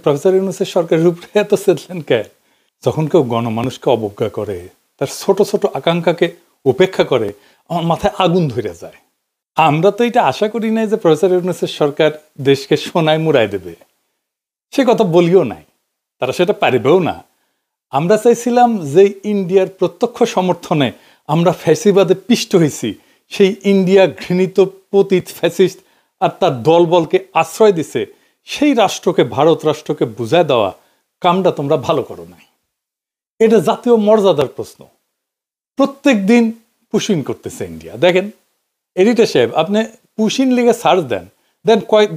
Professor ইউনূসের সরকারের উপরে এত চেতলেন কেন? যখন কেউ গণমানুষকে অবজ্ঞা করে, তার ছোট ছোট আকাঙ্ক্ষাকে উপেক্ষা করে, আমার মাথায় আগুন ধরে যায়। আমরা তো এটা আশা করি নাই যে প্রফেসর ইউনূসের সরকার দেশকে সোনায় মুড়াই দেবে, সে কথা বলিও নাই, তারা সেটা পারিবেও না। আমরা চাইছিলাম যে ইন্ডিয়ার প্রত্যক্ষ সমর্থনে আমরা ফ্যাসিবাদে পিষ্ট হয়েছি, সেই ইন্ডিয়া ঘৃণিত পতিত ফ্যাসিস্ট আর তার দলবলকে আশ্রয় দিছে, সেই রাষ্ট্রকে, ভারত রাষ্ট্রকে বুঝায় দেওয়া কামটা তোমরা ভালো করো নাই। এটা জাতীয় মর্যাদার প্রশ্ন। প্রত্যেক দিন পুশিং করতেছে ইন্ডিয়া। দেখেন এডিটর সাহেব, আপনি পুশিন লিগে সার্চ দেন,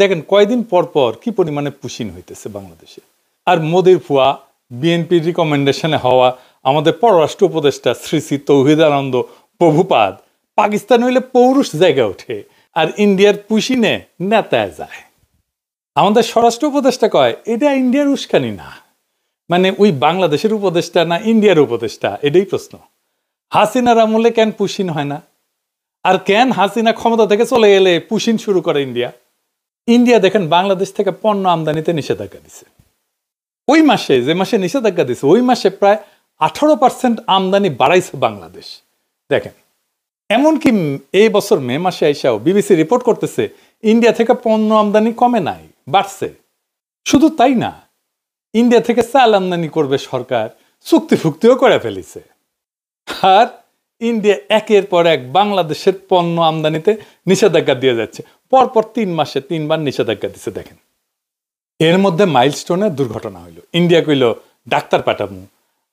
দেখেন কয়দিন পর পর কি পরিমাণে পুশিন হইতেছে বাংলাদেশে। আর মোদির ফুয়া, বিএনপির রিকমেন্ডেশনে হওয়া আমাদের পররাষ্ট্র উপদেষ্টা শ্রী শ্রী তৌহিদ আনন্দ প্রভুপাদ পাকিস্তান হইলে পৌরুষ জায়গায় ওঠে, আর ইন্ডিয়ার পুশিনে নেতায় যায়। আমাদের স্বরাষ্ট্র উপদেষ্টা কয় এটা ইন্ডিয়ার উস্কানি না, মানে ওই বাংলাদেশের উপদেষ্টা না ইন্ডিয়ার উপদেষ্টা, এটাই প্রশ্ন। হাসিনার আমলে কেন পুশিন হয় না? আর কেন হাসিনা ক্ষমতা থেকে চলে গেলে পুশিন শুরু করে ইন্ডিয়া? ইন্ডিয়া দেখেন বাংলাদেশ থেকে পণ্য আমদানিতে নিষেধাজ্ঞা দিছে। ওই মাসে, যে মাসে নিষেধাজ্ঞা দিছে, ওই মাসে প্রায় 18% আমদানি বাড়াইছে বাংলাদেশ। দেখেন, এমনকি এই বছর মে মাসে আইসাও বিবিসি রিপোর্ট করতেছে ইন্ডিয়া থেকে পণ্য আমদানি কমে নাই, বাড়ছে। শুধু তাই না, ইন্ডিয়া থেকে চাল আমদানি করবে সরকার, চুক্তি ফুক্তিও করে ফেলিছে। আর ইন্ডিয়া একের পর এক বাংলাদেশের পণ্য আমদানিতে নিষেধাজ্ঞা দিয়ে যাচ্ছে। পরপর 3 মাসে 3 বার নিষেধাজ্ঞা দিচ্ছে। দেখেন, এর মধ্যে মাইলস্টোনের দুর্ঘটনা হইল, ইন্ডিয়া কইল ডাক্তার পাঠামু,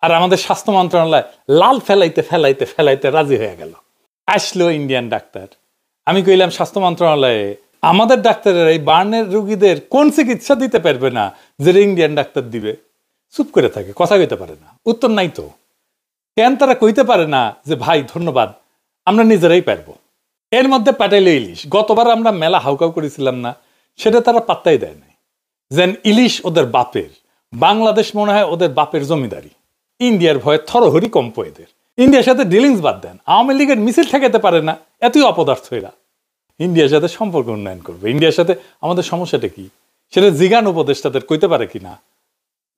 আর আমাদের স্বাস্থ্য মন্ত্রণালয় লাল ফেলাইতে ফেলাইতে ফেলাইতে রাজি হয়ে গেল। আসলো ইন্ডিয়ান ডাক্তার। আমি কইলাম স্বাস্থ্য মন্ত্রণালয়ে, আমাদের ডাক্তারের এই বার্নের রোগীদের কোন চিকিৎসা দিতে পারবে না যেটা ইন্ডিয়ান ডাক্তার দিবে? চুপ করে থাকে, কথা কইতে পারে না, উত্তর নাই তো। কেন তারা কইতে পারে না যে ভাই ধন্যবাদ, আমরা নিজেরাই পারবো? এর মধ্যে পাঠাইলে ইলিশ। গতবার আমরা মেলা হাউকাউ করেছিলাম না, সেটা তারা পাত্তাই দেয় নাই। যেন ইলিশ ওদের বাপের, বাংলাদেশ মনে হয় ওদের বাপের জমিদারি। ইন্ডিয়ার ভয়ে থরহরি কম্প এদের। ইন্ডিয়ার সাথে ডিলিংস বাদ দেন, আওয়ামী লীগের মিছিল ঠেকাতে পারে না, এতই অপদার্থ এরা। ইন্ডিয়ার সাথে সম্পর্ক উন্নয়ন করবে। ইন্ডিয়ার সাথে আমাদের সমস্যাটা কি সেটা জিগান উপদেষ্টাদের কইতে পারে কিনা,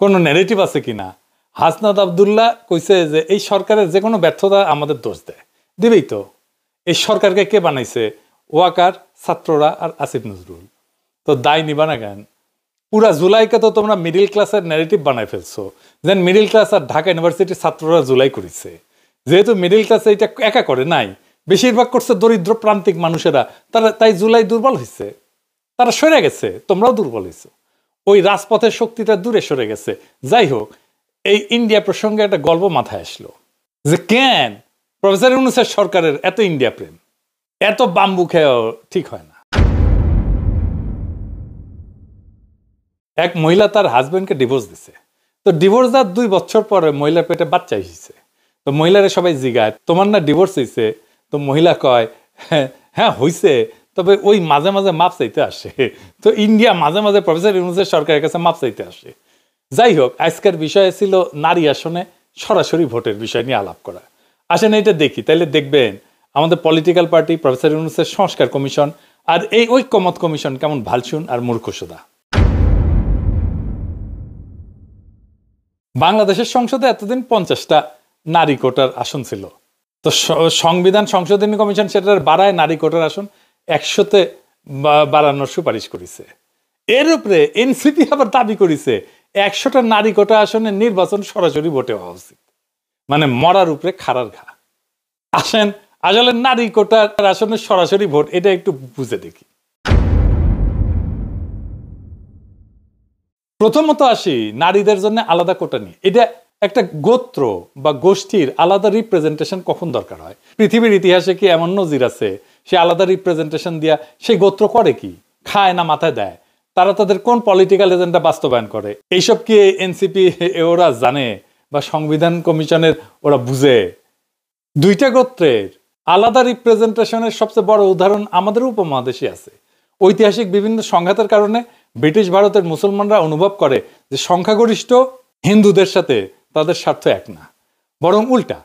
কোনো ন্যারেটিভ আছে কিনা? হাসনাত আবদুল্লাহ কইছে যে এই সরকারের যে কোনো ব্যর্থতা আমাদের দোষ দেয়, দিবেই তো। এই সরকারকে কে বানাইছে? ওয়াকার, ছাত্ররা আর আসিফ নজরুল। তো দায় নিবা না কেন? পুরা জুলাইকে তো তোমরা মিডিল ক্লাসের ন্যারেটিভ বানাই ফেলছো, যেন মিডিল ক্লাস আর ঢাকা ইউনিভার্সিটির ছাত্ররা জুলাই করেছে। যেহেতু মিডিল ক্লাসে এটা একা করে নাই, বেশিরভাগ করছে দরিদ্র প্রান্তিক মানুষেরা, তারা তাই জুলাই দুর্বল হয়েছে, তারা সরে গেছে, তোমরাও দুর্বল হয়েছো। ওই রাজপথের শক্তিটা দূরে সরে গেছে। যাই হোক, এই ইন্ডিয়া প্রসঙ্গে একটা গল্প মাথায় আসলো যে কেন প্রফেসর ইউনূসের সরকারের এত ইন্ডিয়া প্রেম, এত বাম্বু খেয়েও ঠিক হয় না। এক মহিলা তার হাজবেন্ডকে ডিভোর্স দিছে। তো ডিভোর্স দেওয়ার 2 বছর পরে মহিলার পেটে বাচ্চা এসেছে। তো মহিলারে সবাই জিগায়, তোমার না ডিভোর্স হয়েছে? তো মহিলা কয়, হ্যাঁ হয়েছে, তবে ওই মাঝে মাঝে মাপ চাইতে আসে। তো ইন্ডিয়া মাঝে মাঝে প্রফেসর ইউনূসের সরকারের কাছে মাপ চাইতে আসে। যাই হোক, আজকের বিষয় ছিল নারী আসনে সরাসরি ভোটের বিষয় নিয়ে আলাপ করা। আসেন এটা দেখি, তাইলে দেখবেন আমাদের পলিটিক্যাল পার্টি, প্রফেসর ইউনূসের সংস্কার কমিশন আর এই ঐক্যমত কমিশন কেমন ভালসুন আর মূর্খসোদা। বাংলাদেশের সংসদে এতদিন 50টা নারী কোটার আসন ছিল। তো সংবিধান সংশোধনী কমিশন সেটার বাড়ায় নারী কোটার আসন 100-তে বাড়ানোর সুপারিশ করেছে। এর উপরে এনসিপি আবার দাবি করেছে 100টা নারী কোটা আসনে নির্বাচন সরাসরি ভোটে হওয়া উচিত, মানে মরার উপরে খাড়ার ঘা। আসেন আসলে নারী কোটার আসনে সরাসরি ভোট এটা একটু বুঝে দেখি। প্রথমত আসি নারীদের জন্য আলাদা কোটা নিয়ে। এটা একটা গোত্র বা গোষ্ঠীর আলাদা রিপ্রেজেন্টেশন কখন দরকার হয়? পৃথিবীর ইতিহাসে কি এমন নজির আছে সে আলাদা রিপ্রেজেন্টেশন দিয়া সেই গোত্র করে কি? খায় না মাথায় দেয়? তারা তাদের কোন পলিটিক্যাল এজেন্ডা বাস্তবায়ন করে? এইসব কি এনসিপি ওরা জানে বা সংবিধান কমিশনের ওরা বুঝে? 2টা গোত্রের আলাদা রিপ্রেজেন্টেশনের সবচেয়ে বড় উদাহরণ আমাদের উপমহাদেশে আছে। ঐতিহাসিক বিভিন্ন সংঘাতের কারণে ব্রিটিশ ভারতের মুসলমানরা অনুভব করে যে সংখ্যাগরিষ্ঠ হিন্দুদের সাথে তাদের স্বার্থ এক না, বরং উল্টা।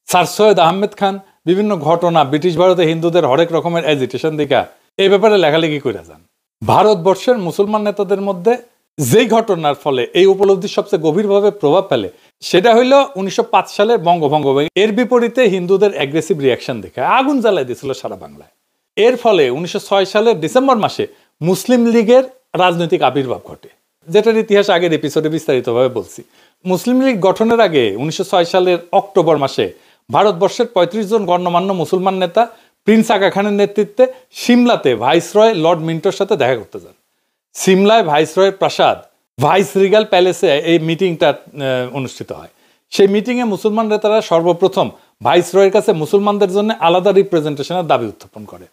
স্যার সৈয়দ আহমেদ খান বিভিন্ন ঘটনা ব্রিটিশ ভারতে হিন্দুদের হরেক রকমের এজিটেশন দেখা এই ব্যাপারে লেখালেখি করে যান। ভারতবর্ষের মুসলমান নেতাদের মধ্যে যেই ঘটনার ফলে এই উপলব্ধি সবচেয়ে গভীরভাবে প্রভাব ফেলে সেটা হইল 1905 সালের বঙ্গভঙ্গ। এর বিপরীতে হিন্দুদের অ্যাগ্রেসিভ রিয়াকশন দেখে আগুন জ্বালাই দিয়েছিল সারা বাংলায়। এর ফলে 1906 সালের ডিসেম্বর মাসে মুসলিম লীগের রাজনৈতিক আবির্ভাব ঘটে, যেটার ইতিহাস আগের এপিসোডে বিস্তারিতভাবে বলছি। মুসলিম লীগ গঠনের আগে 1906 সালের অক্টোবর মাসে ভারতবর্ষের 35 জন গণ্যমান্য মুসলমান নেতা প্রিন্স আগা খানের নেতৃত্বে সিমলাতে ভাইসরয় লর্ড মিন্টোর সাথে দেখা করতে যান। সিমলায় ভাইসরয়ের প্রাসাদ ভাইস রিগাল প্যালেসে এই মিটিংটা অনুষ্ঠিত হয়। সেই মিটিংয়ে মুসলমান নেতারা সর্বপ্রথম ভাইসরয়ের কাছে মুসলমানদের জন্য আলাদা রিপ্রেজেন্টেশনের দাবি উত্থাপন করে।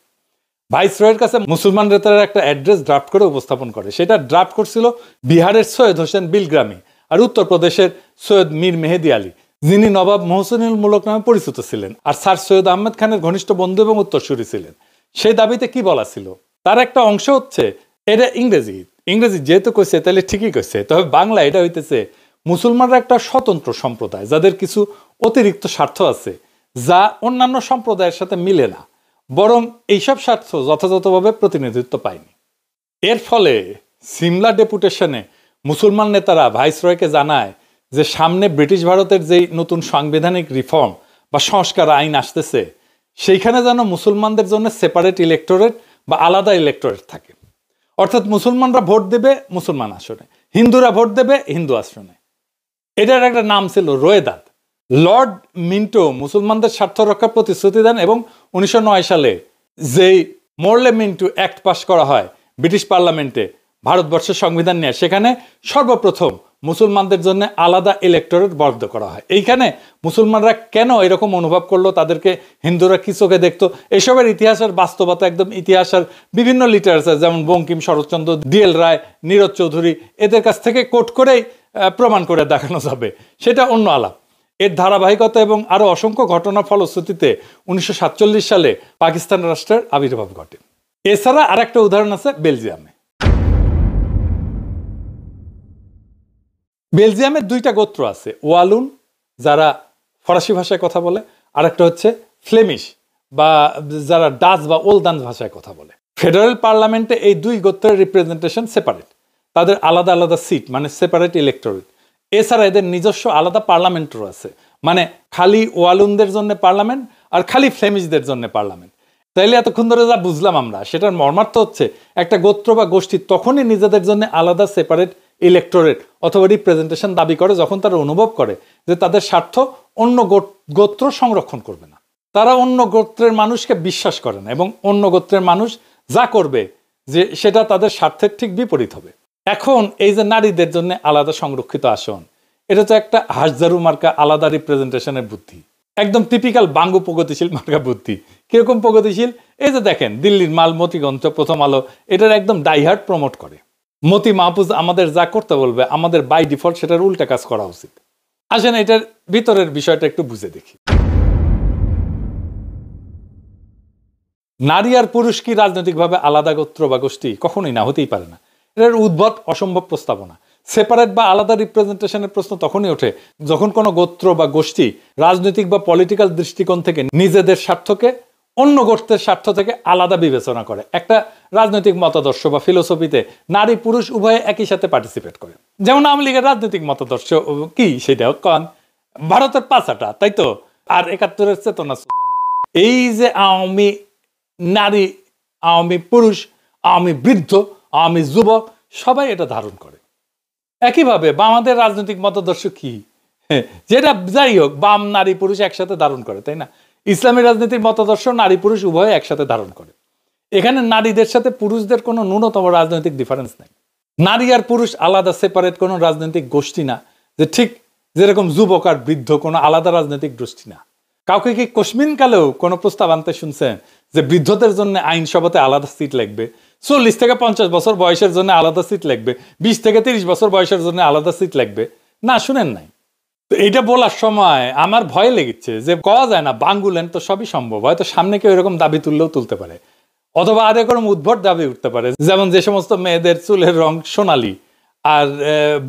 ভাইসরয়ের কাছে মুসলমান নেতারা একটা অ্যাড্রেস ড্রাফট করে উপস্থাপন করে। সেটা ড্রাফট করছিল বিহারের সৈয়দ হোসেন বিলগ্রামী আর উত্তরপ্রদেশের সৈয়দ মীর মেহেদি আলী, যিনি নবাব মোহসিনুল মুলক নামে পরিচিত ছিলেন আর স্যার সৈয়দ আহমেদ খানের ঘনিষ্ঠ বন্ধু এবং উত্তরসূরি ছিলেন। সেই দাবিতে কি বলা ছিল তার একটা অংশ হচ্ছে, এটা ইংরেজি যেহেতু কইছে তাহলে ঠিকই কইছে, তবে বাংলা এটা হইতেছে মুসলমানরা একটা স্বতন্ত্র সম্প্রদায় যাদের কিছু অতিরিক্ত স্বার্থ আছে যা অন্যান্য সম্প্রদায়ের সাথে মিলে না, বরং এইসব স্বার্থ যথাযথভাবে প্রতিনিধিত্ব পায়নি। এর ফলে সিমলা ডেপুটেশনে মুসলমান নেতারা ভাইসরয়কে জানায় যে সামনে ব্রিটিশ ভারতের যেই নতুন সাংবিধানিক রিফর্ম বা সংস্কার আইন আসতেছে সেইখানে যেন মুসলমানদের জন্য সেপারেট ইলেক্টোরেট বা আলাদা ইলেক্টোরেট থাকে। অর্থাৎ মুসলমানরা ভোট দেবে মুসলমান আসনে, হিন্দুরা ভোট দেবে হিন্দু আসনে। এটার একটা নাম ছিল রোয়েদাদ। লর্ড মিন্টো মুসলমানদের স্বার্থ রক্ষার প্রতিশ্রুতি দেন এবং 1909 সালে যেই মোরলে মিন্টো অ্যাক্ট পাস করা হয় ব্রিটিশ পার্লামেন্টে ভারতবর্ষের সংবিধান নিয়ে, সেখানে সর্বপ্রথম মুসলমানদের জন্য আলাদা ইলেক্টোরেট বরাদ্দ করা হয়। এইখানে মুসলমানরা কেন এরকম অনুভব করলো, তাদেরকে হিন্দুরা কি চোখে দেখতো, এসবের ইতিহাসের বাস্তবতা একদম ইতিহাসের বিভিন্ন লিটারেচার যেমন বঙ্কিম, শরৎচন্দ্র, ডিএল রায়, নীরজ চৌধুরী এদের কাছ থেকে কোট করেই প্রমাণ করে দেখানো যাবে, সেটা অন্য আলাপ। এর ধারাবাহিকতা এবং আরো অসংখ্য ঘটনার ফলশ্রুতিতে 1947 সালে পাকিস্তান রাষ্ট্রের আবির্ভাব ঘটে। এছাড়া আরেকটা উদাহরণ আছে বেলজিয়ামে। বেলজিয়ামের দুইটা গোত্র আছে, ওয়ালুন যারা ফরাসি ভাষায় কথা বলে, আর একটা হচ্ছে ফ্লেমিশ বা যারা ডাচ বা ওলদান ভাষায় কথা বলে। ফেডারেল পার্লামেন্টে এই দুই গোত্রের রিপ্রেজেন্টেশন সেপারেট, তাদের আলাদা আলাদা সিট মানে সেপারেট ইলেক্টোরেট। এছাড়া এদের নিজস্ব আলাদা পার্লামেন্টও আছে, মানে খালি ওয়ালুনদের জন্য পার্লামেন্ট আর খালি ফ্লেমিশদের জন্য পার্লামেন্ট। তাইলে এতক্ষণ ধরে যা বুঝলাম আমরা সেটার মর্মার্থ হচ্ছে একটা গোত্র বা গোষ্ঠী তখনই নিজেদের জন্য আলাদা সেপারেট ইলেক্টোরেট অথবা রিপ্রেজেন্টেশন দাবি করে যখন তারা অনুভব করে যে তাদের স্বার্থ অন্য গোত্র সংরক্ষণ করবে না। তারা অন্য গোত্রের মানুষকে বিশ্বাস করে না এবং অন্য গোত্রের মানুষ যা করবে যে সেটা তাদের স্বার্থের ঠিক বিপরীত হবে। এখন এই যে নারীদের জন্য আলাদা সংরক্ষিত আসন, এটা তো একটা হাজারু মার্কা আলাদা রিপ্রেজেন্টেশনের বুদ্ধি, একদম টিপিক্যাল বাঙ্গু প্রগতিশীল মার্কা বুদ্ধি। কিরকম প্রগতিশীল? এই যে দেখেন দিল্লির মালমতিগঞ্জ প্রথম আলো এটার একদম ডাইহার্ট প্রমোট করে। মতি মাহফুজ আমাদের যা করতে বলবে আমাদের বাই ডিফল্ট সেটার উল্টা কাজ করা উচিত। আসেন এটার ভিতরের বিষয়টা একটু বুঝে দেখি। নারী আর পুরুষ কি রাজনৈতিকভাবে আলাদা গোত্র বা গোষ্ঠী? কখনোই না, হতেই পারে না। এটার উদ্ভট অসম্ভব প্রস্তাবনা। সেপারেট বা আলাদা রিপ্রেজেন্টেশনের প্রশ্ন তখনই ওঠে যখন কোনো গোত্র বা গোষ্ঠী রাজনৈতিক বা পলিটিক্যাল দৃষ্টিকোণ থেকে নিজেদের স্বার্থকে অন্য গোত্রের স্বার্থ থেকে আলাদা বিবেচনা করে। একটা রাজনৈতিক মতাদর্শ বা ফিলোসফিতে নারী পুরুষ উভয়ে একই সাথে পার্টিসিপেট করে। যেমন আওয়ামী লীগের রাজনৈতিক মতাদর্শ কি সেটা কন ভারতের পাঁচাটা, তাই তো, আর 71-এর চেতনা। এই যে আওয়ামী নারী, আওয়ামী পুরুষ, আওয়ামী বৃদ্ধ, আওয়ামী যুবক সবাই এটা ধারণ করে। একইভাবে বামাদের রাজনৈতিক মতাদর্শ কি, যেটা যাই হোক বাম নারী পুরুষ একসাথে ধারণ করে, তাই না? ইসলামী রাজনীতির মতাদর্শ নারী পুরুষ উভয় একসাথে ধারণ করে। এখানে নারীদের সাথে পুরুষদের কোনো ন্যূনতম রাজনৈতিক ডিফারেন্স নেই। নারী আর পুরুষ আলাদা সেপারেট কোনো রাজনৈতিক গোষ্ঠী না, যে ঠিক যেরকম যুবক আর বৃদ্ধ কোনো আলাদা রাজনৈতিক গোষ্ঠী না। কাউকে কি কোশ্মিন কালেও কোনো প্রস্তাব আনতে শুনছেন যে বৃদ্ধদের জন্য আইনসভাতে আলাদা সিট লাগবে, 40 থেকে 50 বছর বয়সের জন্য আলাদা সিট লাগবে, 20 থেকে 30 বছর বয়সের জন্য আলাদা সিট লাগবে? না, শুনেন নাই। তো এইটা বলার সময় আমার ভয় লেগেছে যে কওয়া যায় না বাঙ্গুলেন তো সবই সম্ভব, হয়তো সামনে কেউ এরকম দাবি তুললেও তুলতে পারে, অথবা আর এরকম উদ্ভট দাবি উঠতে পারে। যেমন যে সমস্ত মেয়েদের চুলের রং সোনালি আর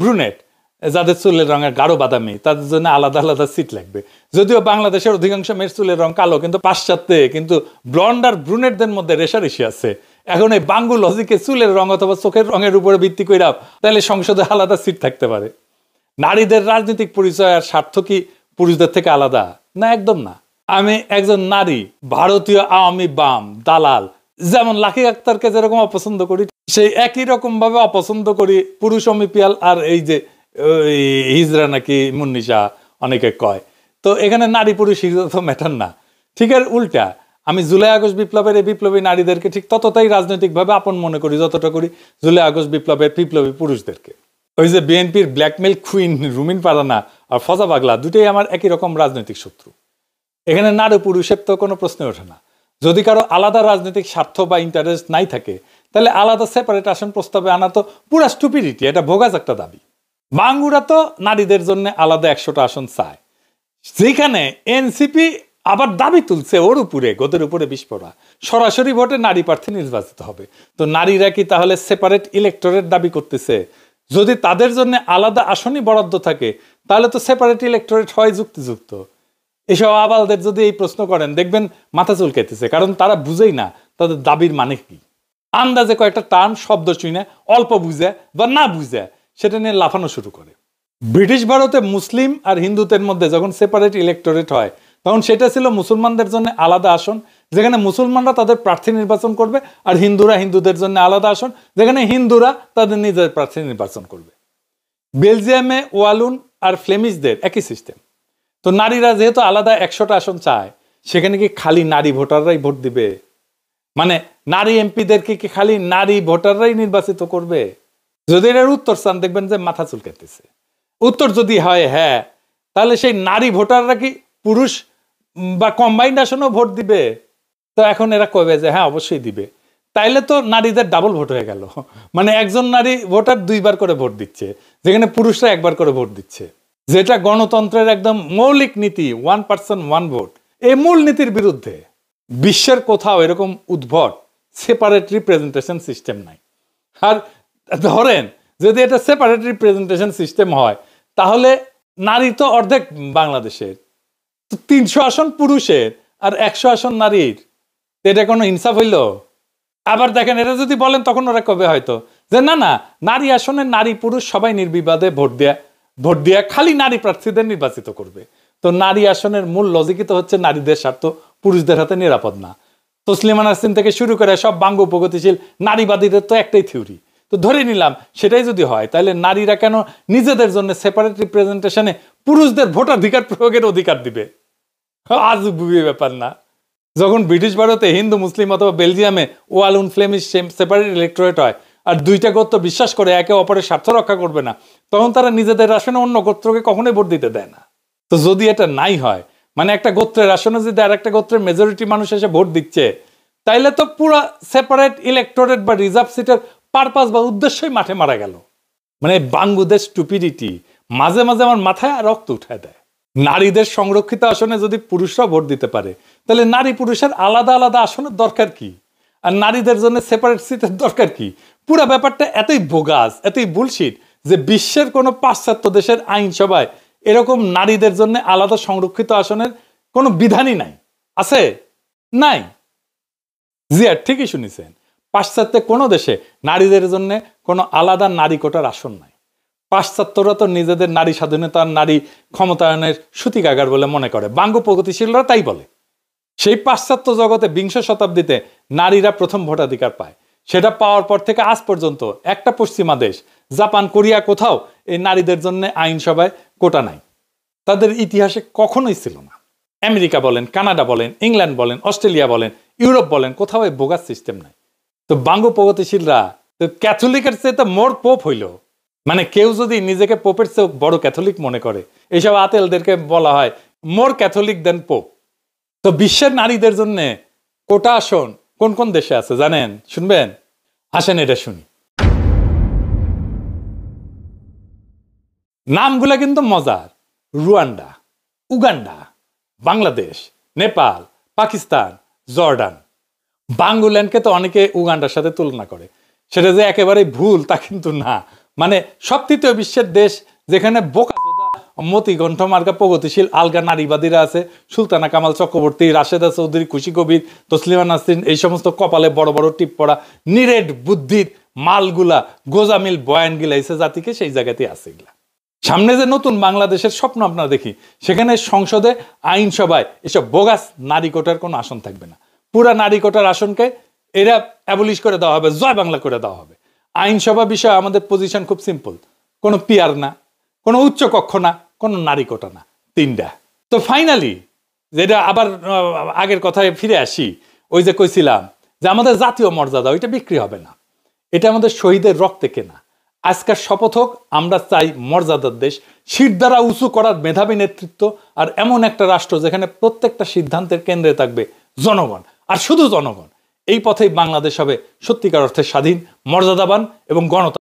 ব্রুনেট, যাদের চুলের রঙের গাঢ় বাদামি, তাদের জন্য আলাদা আলাদা সিট লাগবে। যদিও বাংলাদেশের অধিকাংশ মেয়ের চুলের রং কালো, কিন্তু পাশ্চাত্যে কিন্তু ব্লন্ড আর ব্রুনেটদের মধ্যে রেশারেশি আছে, এখন এই বাঙ্গু লজিকে চুলের রং অথবা চোখের রঙের উপরে ভিত্তি করে তাহলে সংসদে আলাদা সিট থাকতে পারে? নারীদের রাজনৈতিক পরিচয় আর স্বার্থ কি পুরুষদের থেকে আলাদা? না, একদম না। আমি একজন নারী, ভারতীয় আওয়ামী বাম দালাল, যেমন লাকি আক্তারকে যেরকম অপছন্দ করি, সেই একই রকম ভাবে অপছন্দ করি পুরুষ অমিপিয়াল আর এই যে হিজরা নাকি মুন্নিশা অনেকে কয়। তো এখানে নারী পুরুষ হিজরা তো ম্যাটার না। ঠিক আর উল্টা, আমি জুলাই আগস্ট বিপ্লবের এই বিপ্লবী নারীদেরকে ঠিক ততটাই রাজনৈতিকভাবে আপন মনে করি যতটা করি জুলাই আগস্ট বিপ্লবের বিপ্লবী পুরুষদেরকে। ওই যে বিএনপির ব্ল্যাকমেল কুইন রুমিন পারানা আর ফজা পাগলা দুটোই আমার একই রকম রাজনৈতিক শত্রু। এখানে নারী পুরুষের তো কোনো প্রশ্ন ওঠে না। যদি কারো আলাদা রাজনৈতিক স্বার্থ বা ইন্টারেস্ট নাই থাকে তাহলে আলাদা সেপারেট আসন প্রস্তাবে আনা তো পুরা স্টুপিডিটি, এটা ভোগাস একটা দাবি। বাঙ্গুরা তো নারীদের জন্য আলাদা 100টা আসন চায়, যেখানে এনসিপি আবার দাবি তুলছে ওর উপরে, গোদের উপরে বিস্ফোরা সরাসরি ভোটে নারী প্রার্থী নির্বাচিত হবে। তো নারীরা কি তাহলে সেপারেট ইলেক্টরেট দাবি করতেছে? যদি তাদের জন্য আলাদা আসনই বরাদ্দ থাকে তাহলে তো সেপারেট ইলেক্টরেট হয় যুক্তিযুক্ত। এসব আবালদের যদি এই প্রশ্ন করেন দেখবেন মাথা চুলকাইতেছে, কারণ তারা বুঝেই না তাদের দাবির মানে কি। আন্দাজে কয়েকটা টার্ম শব্দ শুনে অল্প বুঝে বা না বুঝে সেটা নিয়ে লাফানো শুরু করে। ব্রিটিশ ভারতে মুসলিম আর হিন্দুদের মধ্যে যখন সেপারেট ইলেক্টোরেট হয় তখন সেটা ছিল মুসলমানদের জন্য আলাদা আসন, যেখানে মুসলমানরা তাদের প্রার্থী নির্বাচন করবে, আর হিন্দুরা হিন্দুদের জন্য আলাদা আসন, যেখানে হিন্দুরা তাদের নিজের প্রার্থী নির্বাচন করবে। বেলজিয়ামে ওয়ালুন আর ফ্লেমিশদের একই সিস্টেম। তো নারীরা যেহেতু আলাদা 100টা আসন চায়, সেখানে কি খালি নারী ভোটাররাই ভোট দিবে? মানে নারী এমপিদেরকে কি খালি নারী ভোটাররাই নির্বাচিত করবে? যদি এর উত্তর চান দেখবেন যে মাথা চুলকাইতেছে। উত্তর যদি হয় হ্যাঁ, তাহলে সেই নারী ভোটাররা কি পুরুষ বা কম্বাইন্ড আসনেও ভোট দিবে? তো এখন এরা কইবে যে হ্যাঁ অবশ্যই দিবে। তাইলে তো নারীদের ডাবল ভোট হয়ে গেল। মানে একজন নারী ভোটার 2বার করে ভোট দিচ্ছে, যেখানে পুরুষরা 1বার করে ভোট দিচ্ছে, যেটা গণতন্ত্রের একদম মৌলিক নীতি, 1 পার্সন 1 ভোট। এই মূল নীতির বিরুদ্ধে। বিশ্বের কোথাও এরকম উদ্ভট সেপারেট রিপ্রেজেন্টেশন সিস্টেম নাই। আর ধরেন যদি এটা সেপারেট রিপ্রেজেন্টেশন সিস্টেম হয় তাহলে নারী তো অর্ধেক বাংলাদেশের, তো 300 আসন পুরুষের আর 100 আসন নারীর, এটা কোনো ইনসাফ হইল? আবার দেখেন এটা যদি বলেন তখন ওরা কবে হয়তো যে না না, নারী আসনে নারী পুরুষ সবাই নির্বিবাদে ভোট দেয়া খালি নারী প্রার্থীদের নির্বাচিত করবে। তো নারী আসনের মূল লজিকই তো হচ্ছে নারীদের স্বার্থ পুরুষদের হাতে নিরাপদ না। তসলিমা নাসরিন থেকে শুরু করে সব বাঙ্গ প্রগতিশীল নারীবাদীদের তো একটাই থিওরি। তো ধরে নিলাম সেটাই যদি হয়, তাহলে নারীরা কেন নিজেদের জন্য সেপারেট রিপ্রেজেন্টেশনে পুরুষদের ভোটাধিকার প্রয়োগের অধিকার দিবে? আজব ব্যাপার না? যখন ব্রিটিশ ভারতে হিন্দু মুসলিম অথবা বেলজিয়ামে ওয়ালুন ফ্লেমিশ সেপারেট ইলেক্টোরেট হয় আর 2টা গোত্র বিশ্বাস করে একে অপরের স্বার্থ রক্ষা করবে না, তখন তারা নিজেদের আসনে অন্য গোত্রকে কখনোই ভোট দিতে দেয় না। তো যদি এটা নাই হয়, মানে একটা গোত্রের আসনে যদি আর একটা গোত্রের মেজরিটি মানুষ এসে ভোট দিচ্ছে, তাইলে তো পুরো সেপারেট ইলেক্টোরেট বা রিজার্ভ সিটের পারপাস বা উদ্দেশ্যই মাঠে মারা গেল। মানে বাংলাদেশ স্টুপিডিটি মাঝে মাঝে আমার মাথায় রক্ত উঠায় দেয়। নারীদের সংরক্ষিত আসনে যদি পুরুষরা ভোট দিতে পারে তাহলে নারী পুরুষের আলাদা আলাদা আসনের দরকার কি? আর নারীদের জন্য সেপারেট সিটের দরকার কি? পুরো ব্যাপারটা এতই বোগাস, এতই বুলশিট যে বিশ্বের কোনো পাশ্চাত্য দেশের আইনসভায় এরকম নারীদের জন্য আলাদা সংরক্ষিত আসনের কোনো বিধানই নাই। আছে? নাই। জি আর ঠিকই শুনেছেন, পাশ্চাত্যে কোনো দেশে নারীদের জন্য কোনো আলাদা নারী কোটার আসন নাই। পাশ্চাত্যরা তো নিজেদের নারী স্বাধীনতা, নারী ক্ষমতায়নের সূতিকাগার বলে মনে করে, বাঙ্গ প্রগতিশীলরা তাই বলে। সেই পাশ্চাত্য জগতে 20 শতাব্দীতে নারীরা প্রথম ভোটাধিকার পায়। সেটা পাওয়ার পর থেকে আজ পর্যন্ত একটা পশ্চিমা দেশ, জাপান, কোরিয়া, কোথাও এই নারীদের জন্য আইনসভায় কোটা নাই। তাদের ইতিহাসে কখনোই ছিল না। আমেরিকা বলেন, কানাডা বলেন, ইংল্যান্ড বলেন, অস্ট্রেলিয়া বলেন, ইউরোপ বলেন, কোথাও এই বোগাস সিস্টেম নাই। তো বাঙ্গ প্রগতিশীলরা তো ক্যাথলিকের চেয়ে তো মোর পোপ হইল। মানে কেউ যদি নিজেকে পোপের চেয়ে বড় ক্যাথলিক মনে করে, এইসব আতেলদেরকে বলা হয় মোর ক্যাথলিক দেন পোপ। তো বিশ্বের নারীদের জন্য কোটা আসন কোন কোন দেশে আছে জানেন? শুনবেন? আসেন এটা শুনি। নামগুলা কিন্তু মজার: Rwanda, Uganda, Bangladesh, Nepal, Pakistan, Jordan. বাঙ্গুল্যান্ডকে তো অনেকে উগান্ডার সাথে তুলনা করে, সেটা যে একেবারেই ভুল তা কিন্তু না। মানে সব তৃতীয় বিশ্বের দেশ যেখানে বোকাচোদা মতিকণ্ঠ মার্কা প্রগতিশীল আলগা নারীবাদীরা আছে, সুলতানা কামাল চক্রবর্তী, রাশেদা চৌধুরী, খুশি কবির, তসলিমা নাসরিন, এই সমস্ত কপালে বড় বড় টিপ পড়া নিরেট বুদ্ধির মালগুলা গোজামিল বয়ান গিলাইছে জাতিকে, সেই জায়গাতেই আছে এগুলা। সামনে যে নতুন বাংলাদেশের স্বপ্ন আপনারা দেখি, সেখানে সংসদে আইনসভায় এসব বোগাস নারী কোটার কোনো আসন থাকবে না। পুরা নারী কোটার আসনকে এরা অ্যাবলিশ করে দেওয়া হবে, জয় বাংলা করে দেওয়া হবে। আইনসভা বিষয়ে আমাদের পজিশন খুব সিম্পল, কোনো পিয়ার না, কোনো উচ্চ কক্ষ না, কোনো নারী কোটা না, তিনটা। তো ফাইনালি যেটা আবার আগের কথায় ফিরে আসি, ওই যে কইছিলাম যে আমাদের জাতীয় মর্যাদা ওইটা বিক্রি হবে না, এটা আমাদের শহীদের রক্তে কেনা। আজকের শপথ হোক, আমরা চাই মর্যাদার দেশ, শির দ্বারা উঁচু করার মেধাবী নেতৃত্ব, আর এমন একটা রাষ্ট্র যেখানে প্রত্যেকটা সিদ্ধান্তের কেন্দ্রে থাকবে জনগণ, আর শুধু জনগণ। এই পথেই বাংলাদেশ হবে সত্যিকার অর্থে স্বাধীন, মর্যাদাবান এবং গণতান্ত্রিক।